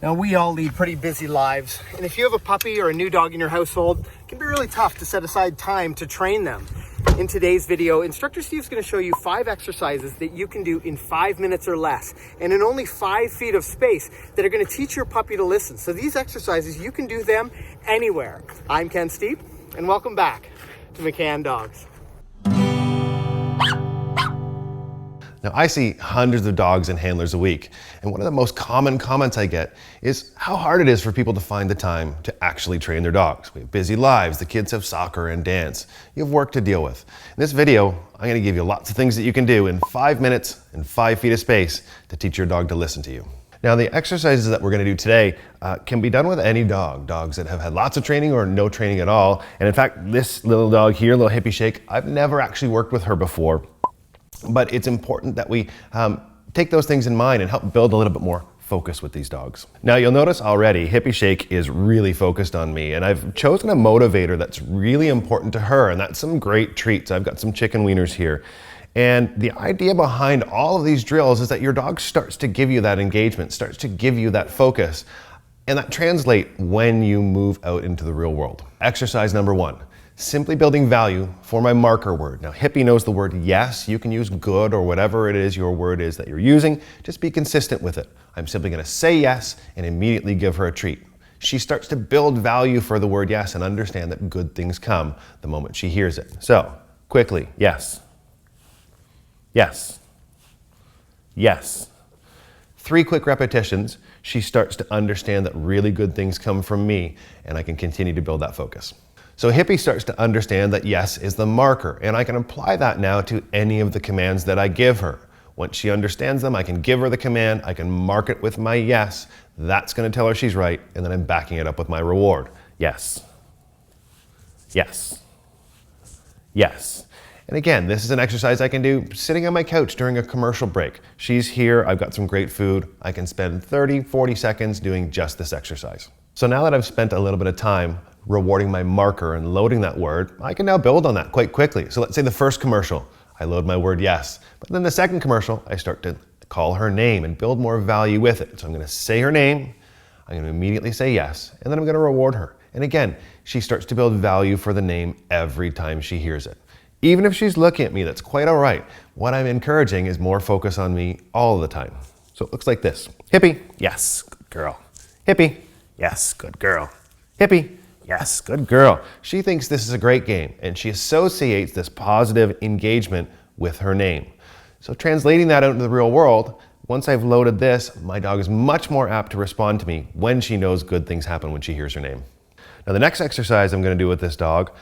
Now, we all lead pretty busy lives, and if you have a puppy or a new dog in your household, it can be really tough to set aside time to train them. In today's video, Instructor Steve's going to show you 5 exercises that you can do in 5 minutes or less, and in only 5 feet of space, that are going to teach your puppy to listen. So these exercises, you can do them anywhere. I'm McCann Steve, and welcome back to McCann Dogs. Now, I see hundreds of dogs and handlers a week, and one of the most common comments I get is how hard it is for people to find the time to actually train their dogs. We have busy lives, the kids have soccer and dance. You have work to deal with. In this video, I'm going to give you lots of things that you can do in 5 minutes and 5 feet of space to teach your dog to listen to you. Now, the exercises that we're going to do today can be done with any dog. Dogs that have had lots of training or no training at all. And in fact, this little dog here, little hippie shake, I've never actually worked with her before. But it's important that we take those things in mind and help build a little bit more focus with these dogs. Now, you'll notice already Hippie Shake is really focused on me, and I've chosen a motivator that's really important to her, and that's some great treats. I've got some chicken wieners here. And the idea behind all of these drills is that your dog starts to give you that engagement, starts to give you that focus, and that translates when you move out into the real world. Exercise number 1. Simply building value for my marker word. Now, Hippie knows the word yes. You can use good or whatever it is your word is that you're using. Just be consistent with it. I'm simply going to say yes and immediately give her a treat. She starts to build value for the word yes and understand that good things come the moment she hears it. So, quickly, yes. Yes. Yes. 3 quick repetitions. She starts to understand that really good things come from me, and I can continue to build that focus. So Hippie starts to understand that yes is the marker, and I can apply that now to any of the commands that I give her. Once she understands them, I can give her the command, I can mark it with my yes. That's going to tell her she's right, and then I'm backing it up with my reward. Yes. Yes. Yes. And again, this is an exercise I can do sitting on my couch during a commercial break. She's here, I've got some great food. I can spend 30, 40 seconds doing just this exercise. So now that I've spent a little bit of time rewarding my marker and loading that word, I can now build on that quite quickly. So let's say the first commercial, I load my word yes. But then the second commercial, I start to call her name and build more value with it. So I'm going to say her name, I'm going to immediately say yes, and then I'm going to reward her. And again, she starts to build value for the name every time she hears it. Even if she's looking at me, that's quite all right. What I'm encouraging is more focus on me all the time. So it looks like this. Hippie, yes, good girl. Hippie, yes, good girl. Hippie, yes, good girl. She thinks this is a great game, and she associates this positive engagement with her name. So translating that out into the real world, once I've loaded this, my dog is much more apt to respond to me when she knows good things happen when she hears her name. Now, the next exercise I'm going to do with this dog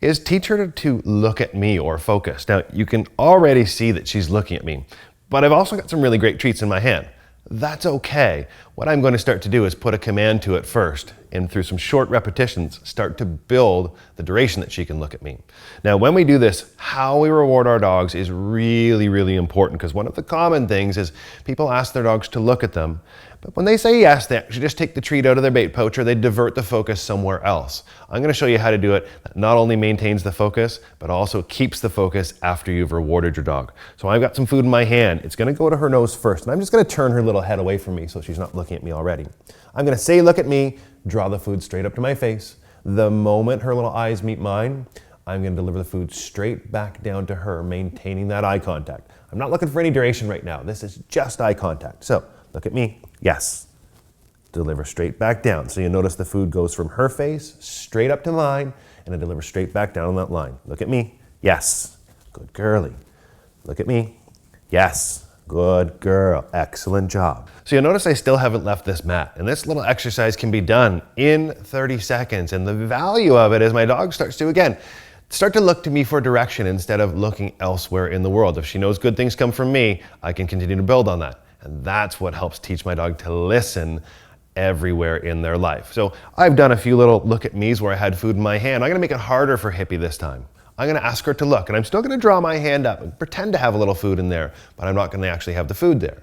is teach her to look at me or focus. Now, you can already see that she's looking at me, but I've also got some really great treats in my hand. That's okay. What I'm going to start to do is put a command to it first, and through some short repetitions, start to build the duration that she can look at me. Now, when we do this, how we reward our dogs is really, really important, because one of the common things is people ask their dogs to look at them, but when they say yes, they actually just take the treat out of their bait pouch or they divert the focus somewhere else. I'm going to show you how to do it that not only maintains the focus, but also keeps the focus after you've rewarded your dog. So I've got some food in my hand. It's going to go to her nose first, and I'm just going to turn her little head away from me so she's not looking at me already. I'm going to say, look at me, draw the food straight up to my face. The moment her little eyes meet mine, I'm going to deliver the food straight back down to her, maintaining that eye contact. I'm not looking for any duration right now. This is just eye contact. So look at me. Yes. Deliver straight back down. So you notice the food goes from her face straight up to mine, and I deliver straight back down on that line. Look at me. Yes. Good girlie. Look at me. Yes. Good girl. Excellent job. So you'll notice I still haven't left this mat, and this little exercise can be done in 30 seconds. And the value of it is my dog starts to, again, start to look to me for direction instead of looking elsewhere in the world. If she knows good things come from me, I can continue to build on that. And that's what helps teach my dog to listen everywhere in their life. So I've done a few little look at me's where I had food in my hand. I'm going to make it harder for Hippie this time. I'm going to ask her to look, and I'm still going to draw my hand up and pretend to have a little food in there, but I'm not going to actually have the food there.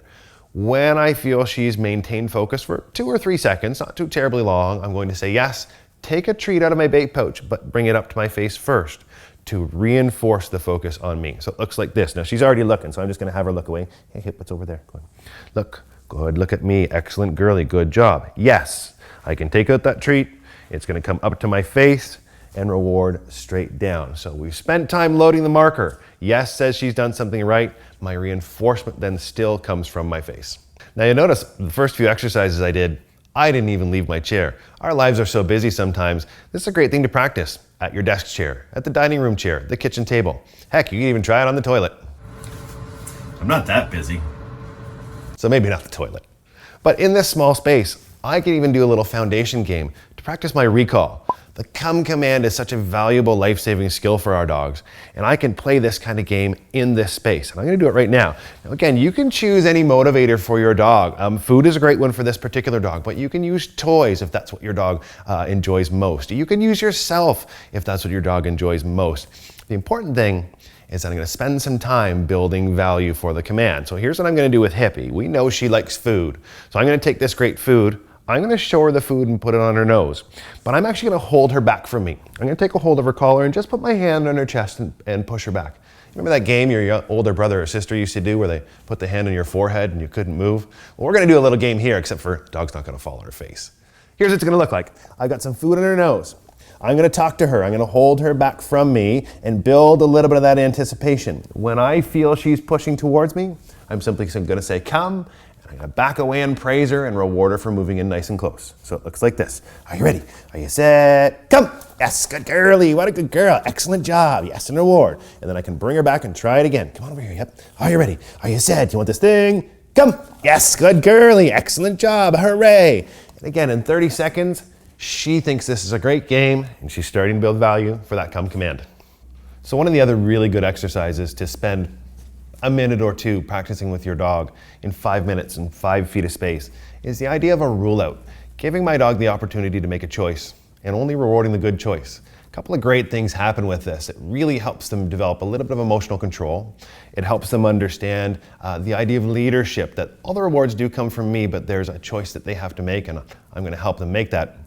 When I feel she's maintained focus for 2 or 3 seconds, not too terribly long, I'm going to say yes, take a treat out of my bait pouch, but bring it up to my face first to reinforce the focus on me. So it looks like this. Now she's already looking, so I'm just going to have her look away. Hey, what's over there? Go on. Look, Good, look at me. Excellent, girly, good job. Yes, I can take out that treat. It's gonna come up to my face and reward straight down. So we've spent time loading the marker. Yes says she's done something right. My reinforcement then still comes from my face. Now you notice the first few exercises I didn't even leave my chair. Our lives are so busy sometimes. This is a great thing to practice at your desk chair, at the dining room chair, the kitchen table. Heck, you can even try it on the toilet. I'm not that busy. So maybe not the toilet. But in this small space, I can even do a little foundation game to practice my recall. The come command is such a valuable life-saving skill for our dogs, and I can play this kind of game in this space. And I'm gonna do it right now. Now again, you can choose any motivator for your dog. Food is a great one for this particular dog, but you can use toys if that's what your dog enjoys most. You can use yourself if that's what your dog enjoys most. The important thing is that I'm gonna spend some time building value for the command. So here's what I'm gonna do with Hippie. We know she likes food. So I'm gonna take this great food, I'm gonna show her the food and put it on her nose, but I'm actually gonna hold her back from me. I'm gonna take a hold of her collar and just put my hand on her chest and push her back. Remember that game your older brother or sister used to do where they put the hand on your forehead and you couldn't move? Well, we're gonna do a little game here, except for dog's not gonna fall on her face. Here's what it's gonna look like. I've got some food on her nose. I'm gonna talk to her. I'm gonna hold her back from me and build a little bit of that anticipation. When I feel she's pushing towards me, I'm simply gonna say, come, and I'm gonna back away and praise her and reward her for moving in nice and close. So it looks like this. Are you ready? Are you set? Come! Yes, good girlie, what a good girl. Excellent job, yes, and reward. And then I can bring her back and try it again. Come on over here, yep. Are you ready? Are you set? Do you want this thing? Come! Yes, good girlie, excellent job, hooray! And again, in 30 seconds, she thinks this is a great game and she's starting to build value for that come command. So one of the other really good exercises to spend a minute or two practicing with your dog in 5 minutes and 5 feet of space is the idea of a rule out. Giving my dog the opportunity to make a choice and only rewarding the good choice. A couple of great things happen with this. It really helps them develop a little bit of emotional control. It helps them understand the idea of leadership, that all the rewards do come from me, but there's a choice that they have to make and I'm gonna help them make that.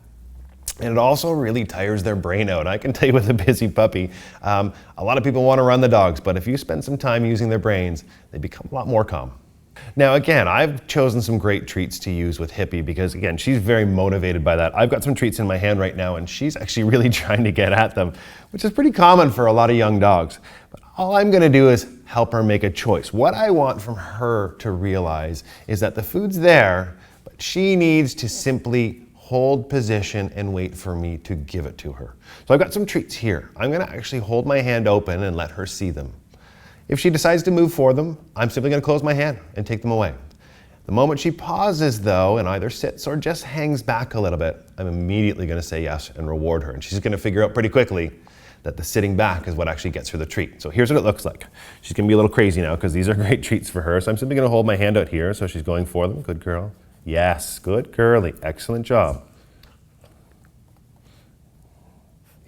And it also really tires their brain out. I can tell you with a busy puppy, a lot of people want to run the dogs, but if you spend some time using their brains, they become a lot more calm. Now again, I've chosen some great treats to use with Hippie because again, she's very motivated by that. I've got some treats in my hand right now and she's actually really trying to get at them, which is pretty common for a lot of young dogs. But all I'm gonna do is help her make a choice. What I want from her to realize is that the food's there, but she needs to simply hold position and wait for me to give it to her. So I've got some treats here. I'm gonna actually hold my hand open and let her see them. If she decides to move for them, I'm simply gonna close my hand and take them away. The moment she pauses though, and either sits or just hangs back a little bit, I'm immediately gonna say yes and reward her. And she's gonna figure out pretty quickly that the sitting back is what actually gets her the treat. So here's what it looks like. She's gonna be a little crazy now because these are great treats for her. So I'm simply gonna hold my hand out here so she's going for them. Good girl. Yes, good girlie, excellent job.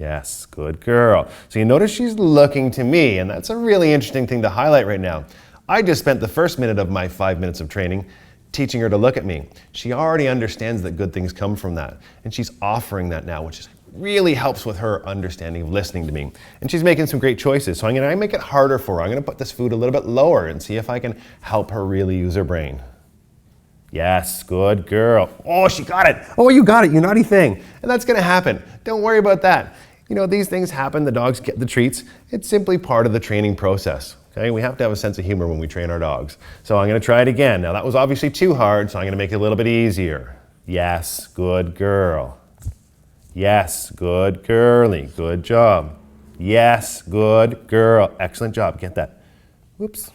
Yes, good girl. So you notice she's looking to me, and that's a really interesting thing to highlight right now. I just spent the first minute of my 5 minutes of training teaching her to look at me. She already understands that good things come from that, and she's offering that now, which really helps with her understanding of listening to me. And she's making some great choices, so I'm gonna make it harder for her. I'm gonna put this food a little bit lower and see if I can help her really use her brain. Yes, good girl. Oh, she got it. Oh, you got it, you naughty thing. And that's gonna happen. Don't worry about that. You know, these things happen, the dogs get the treats. It's simply part of the training process, okay? We have to have a sense of humor when we train our dogs. So I'm gonna try it again. Now that was obviously too hard, so I'm gonna make it a little bit easier. Yes, good girl. Yes, good girlie, good job. Yes, good girl, excellent job, get that. Whoops.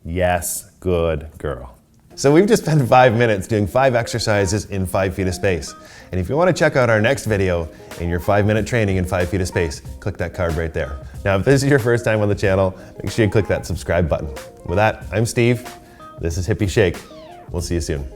Yes, good girl. So we've just spent 5 minutes doing 5 exercises in 5 feet of space. And if you want to check out our next video in your 5-minute training in 5 feet of space, click that card right there. Now, if this is your first time on the channel, make sure you click that subscribe button. With that, I'm Steve. This is Hippie Shake. We'll see you soon.